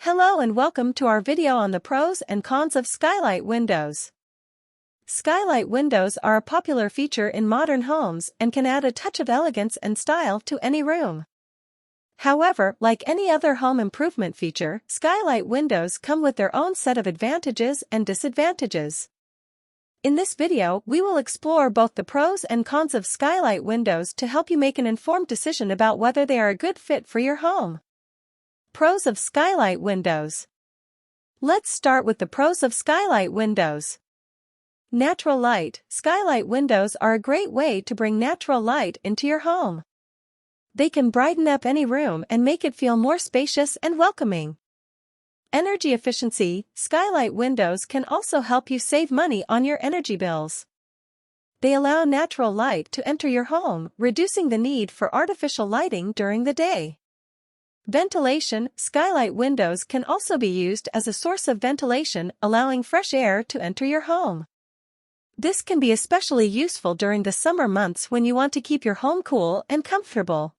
Hello and welcome to our video on the pros and cons of skylight windows. Skylight windows are a popular feature in modern homes and can add a touch of elegance and style to any room. However, like any other home improvement feature, skylight windows come with their own set of advantages and disadvantages. In this video, we will explore both the pros and cons of skylight windows to help you make an informed decision about whether they are a good fit for your home. Pros of skylight windows. Let's start with the pros of skylight windows. Natural light. Skylight windows are a great way to bring natural light into your home. They can brighten up any room and make it feel more spacious and welcoming. Energy efficiency. Skylight windows can also help you save money on your energy bills. They allow natural light to enter your home, reducing the need for artificial lighting during the day. Ventilation. Skylight windows can also be used as a source of ventilation, allowing fresh air to enter your home. This can be especially useful during the summer months when you want to keep your home cool and comfortable.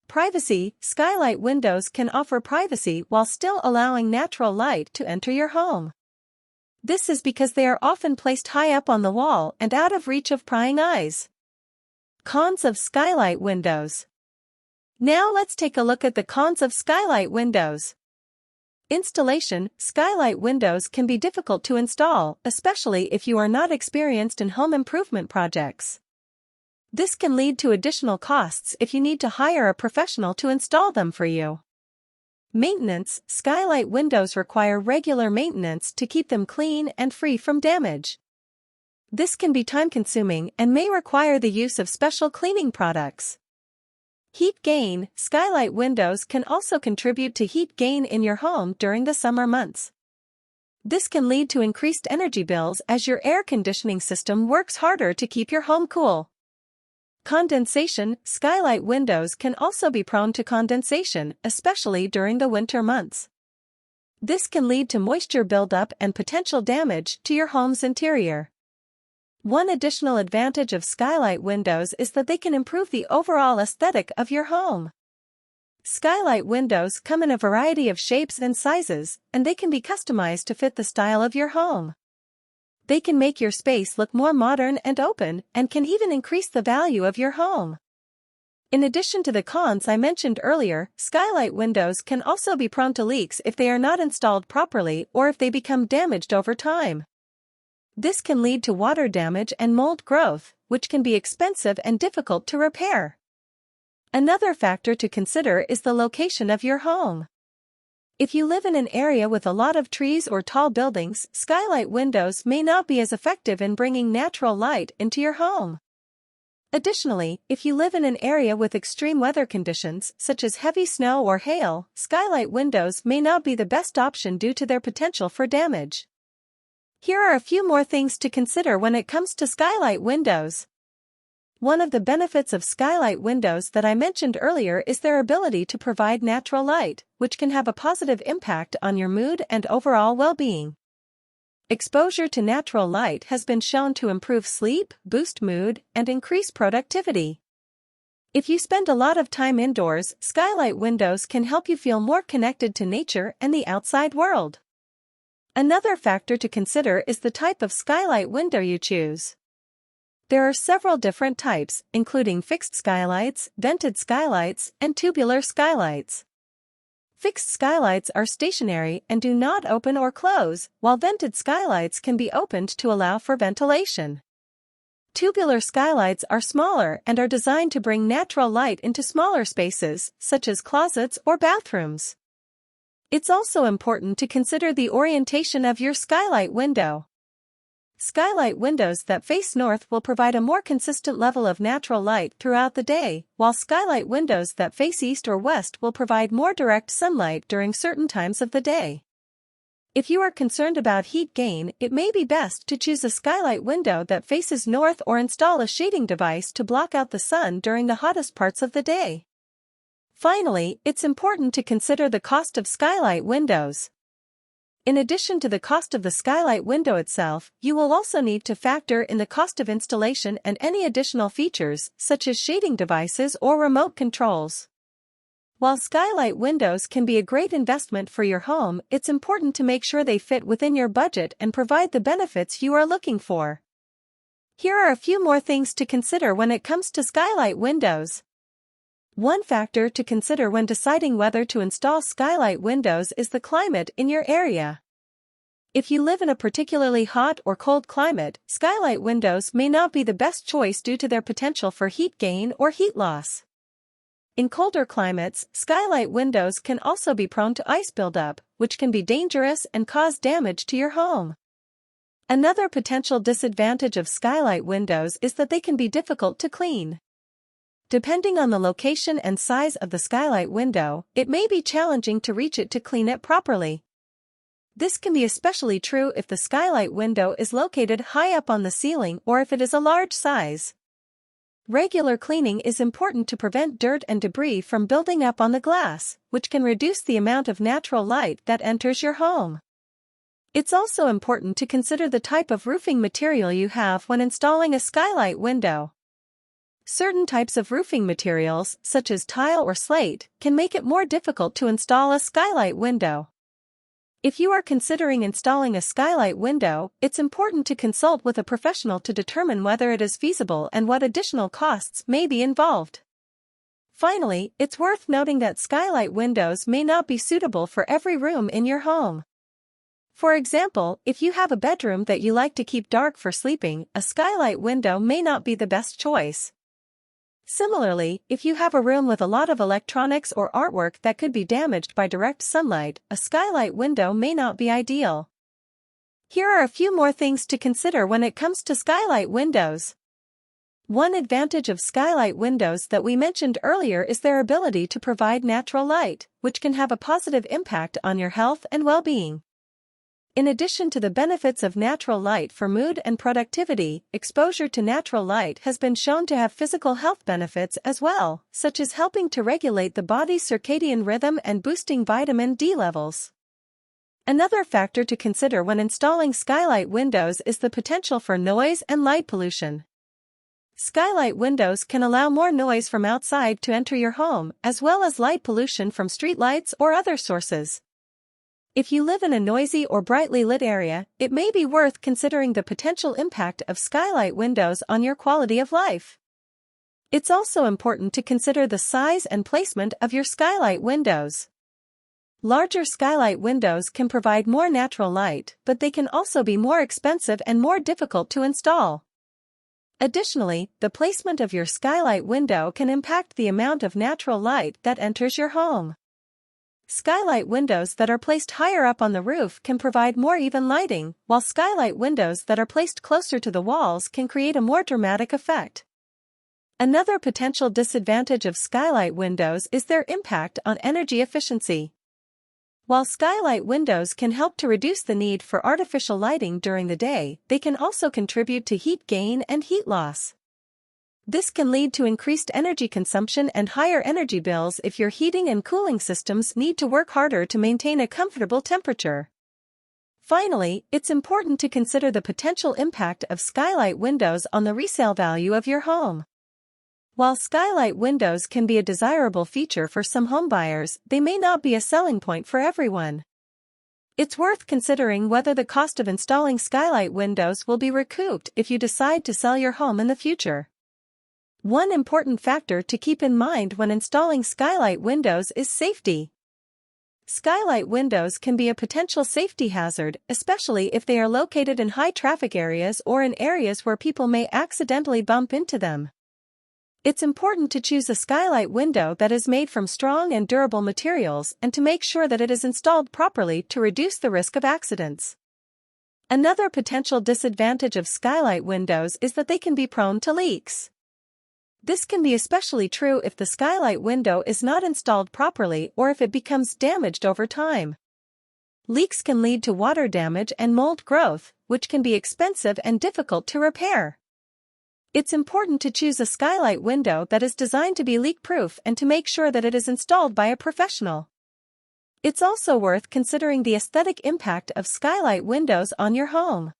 Privacy. Skylight windows can offer privacy while still allowing natural light to enter your home. This is because they are often placed high up on the wall and out of reach of prying eyes. Cons of skylight windows. Now let's take a look at the cons of skylight windows. Installation. Skylight windows can be difficult to install, especially if you are not experienced in home improvement projects. This can lead to additional costs if you need to hire a professional to install them for you. Maintenance. Skylight windows require regular maintenance to keep them clean and free from damage. This can be time-consuming and may require the use of special cleaning products. Heat gain. Skylight windows can also contribute to heat gain in your home during the summer months. This can lead to increased energy bills as your air conditioning system works harder to keep your home cool. Condensation. Skylight windows can also be prone to condensation, especially during the winter months. This can lead to moisture buildup and potential damage to your home's interior. One additional advantage of skylight windows is that they can improve the overall aesthetic of your home. Skylight windows come in a variety of shapes and sizes, and they can be customized to fit the style of your home. They can make your space look more modern and open, and can even increase the value of your home. In addition to the cons I mentioned earlier, skylight windows can also be prone to leaks if they are not installed properly or if they become damaged over time. This can lead to water damage and mold growth, which can be expensive and difficult to repair. Another factor to consider is the location of your home. If you live in an area with a lot of trees or tall buildings, skylight windows may not be as effective in bringing natural light into your home. Additionally, if you live in an area with extreme weather conditions, such as heavy snow or hail, skylight windows may not be the best option due to their potential for damage. Here are a few more things to consider when it comes to skylight windows. One of the benefits of skylight windows that I mentioned earlier is their ability to provide natural light, which can have a positive impact on your mood and overall well-being. Exposure to natural light has been shown to improve sleep, boost mood, and increase productivity. If you spend a lot of time indoors, skylight windows can help you feel more connected to nature and the outside world. Another factor to consider is the type of skylight window you choose. There are several different types, including fixed skylights, vented skylights, and tubular skylights. Fixed skylights are stationary and do not open or close, while vented skylights can be opened to allow for ventilation. Tubular skylights are smaller and are designed to bring natural light into smaller spaces, such as closets or bathrooms. It's also important to consider the orientation of your skylight window. Skylight windows that face north will provide a more consistent level of natural light throughout the day, while skylight windows that face east or west will provide more direct sunlight during certain times of the day. If you are concerned about heat gain, it may be best to choose a skylight window that faces north or install a shading device to block out the sun during the hottest parts of the day. Finally, it's important to consider the cost of skylight windows. In addition to the cost of the skylight window itself, you will also need to factor in the cost of installation and any additional features, such as shading devices or remote controls. While skylight windows can be a great investment for your home, it's important to make sure they fit within your budget and provide the benefits you are looking for. Here are a few more things to consider when it comes to skylight windows. One factor to consider when deciding whether to install skylight windows is the climate in your area. If you live in a particularly hot or cold climate, skylight windows may not be the best choice due to their potential for heat gain or heat loss. In colder climates, skylight windows can also be prone to ice buildup, which can be dangerous and cause damage to your home. Another potential disadvantage of skylight windows is that they can be difficult to clean. Depending on the location and size of the skylight window, it may be challenging to reach it to clean it properly. This can be especially true if the skylight window is located high up on the ceiling or if it is a large size. Regular cleaning is important to prevent dirt and debris from building up on the glass, which can reduce the amount of natural light that enters your home. It's also important to consider the type of roofing material you have when installing a skylight window. Certain types of roofing materials, such as tile or slate, can make it more difficult to install a skylight window. If you are considering installing a skylight window, it's important to consult with a professional to determine whether it is feasible and what additional costs may be involved. Finally, it's worth noting that skylight windows may not be suitable for every room in your home. For example, if you have a bedroom that you like to keep dark for sleeping, a skylight window may not be the best choice. Similarly, if you have a room with a lot of electronics or artwork that could be damaged by direct sunlight, a skylight window may not be ideal. Here are a few more things to consider when it comes to skylight windows. One advantage of skylight windows that we mentioned earlier is their ability to provide natural light, which can have a positive impact on your health and well-being. In addition to the benefits of natural light for mood and productivity, exposure to natural light has been shown to have physical health benefits as well, such as helping to regulate the body's circadian rhythm and boosting vitamin D levels. Another factor to consider when installing skylight windows is the potential for noise and light pollution. Skylight windows can allow more noise from outside to enter your home, as well as light pollution from street lights or other sources. If you live in a noisy or brightly lit area, it may be worth considering the potential impact of skylight windows on your quality of life. It's also important to consider the size and placement of your skylight windows. Larger skylight windows can provide more natural light, but they can also be more expensive and more difficult to install. Additionally, the placement of your skylight window can impact the amount of natural light that enters your home. Skylight windows that are placed higher up on the roof can provide more even lighting, while skylight windows that are placed closer to the walls can create a more dramatic effect. Another potential disadvantage of skylight windows is their impact on energy efficiency. While skylight windows can help to reduce the need for artificial lighting during the day, they can also contribute to heat gain and heat loss. This can lead to increased energy consumption and higher energy bills if your heating and cooling systems need to work harder to maintain a comfortable temperature. Finally, it's important to consider the potential impact of skylight windows on the resale value of your home. While skylight windows can be a desirable feature for some homebuyers, they may not be a selling point for everyone. It's worth considering whether the cost of installing skylight windows will be recouped if you decide to sell your home in the future. One important factor to keep in mind when installing skylight windows is safety. Skylight windows can be a potential safety hazard, especially if they are located in high traffic areas or in areas where people may accidentally bump into them. It's important to choose a skylight window that is made from strong and durable materials and to make sure that it is installed properly to reduce the risk of accidents. Another potential disadvantage of skylight windows is that they can be prone to leaks. This can be especially true if the skylight window is not installed properly or if it becomes damaged over time. Leaks can lead to water damage and mold growth, which can be expensive and difficult to repair. It's important to choose a skylight window that is designed to be leak-proof and to make sure that it is installed by a professional. It's also worth considering the aesthetic impact of skylight windows on your home.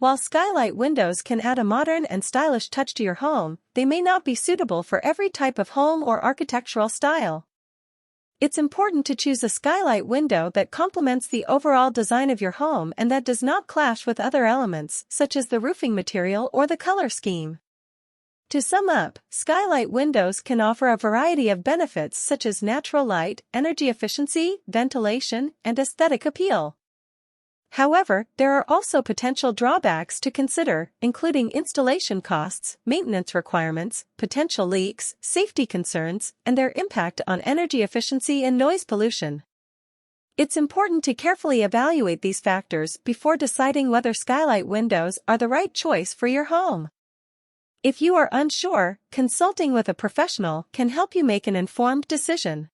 While skylight windows can add a modern and stylish touch to your home, they may not be suitable for every type of home or architectural style. It's important to choose a skylight window that complements the overall design of your home and that does not clash with other elements, such as the roofing material or the color scheme. To sum up, skylight windows can offer a variety of benefits such as natural light, energy efficiency, ventilation, and aesthetic appeal. However, there are also potential drawbacks to consider, including installation costs, maintenance requirements, potential leaks, safety concerns, and their impact on energy efficiency and noise pollution. It's important to carefully evaluate these factors before deciding whether skylight windows are the right choice for your home. If you are unsure, consulting with a professional can help you make an informed decision.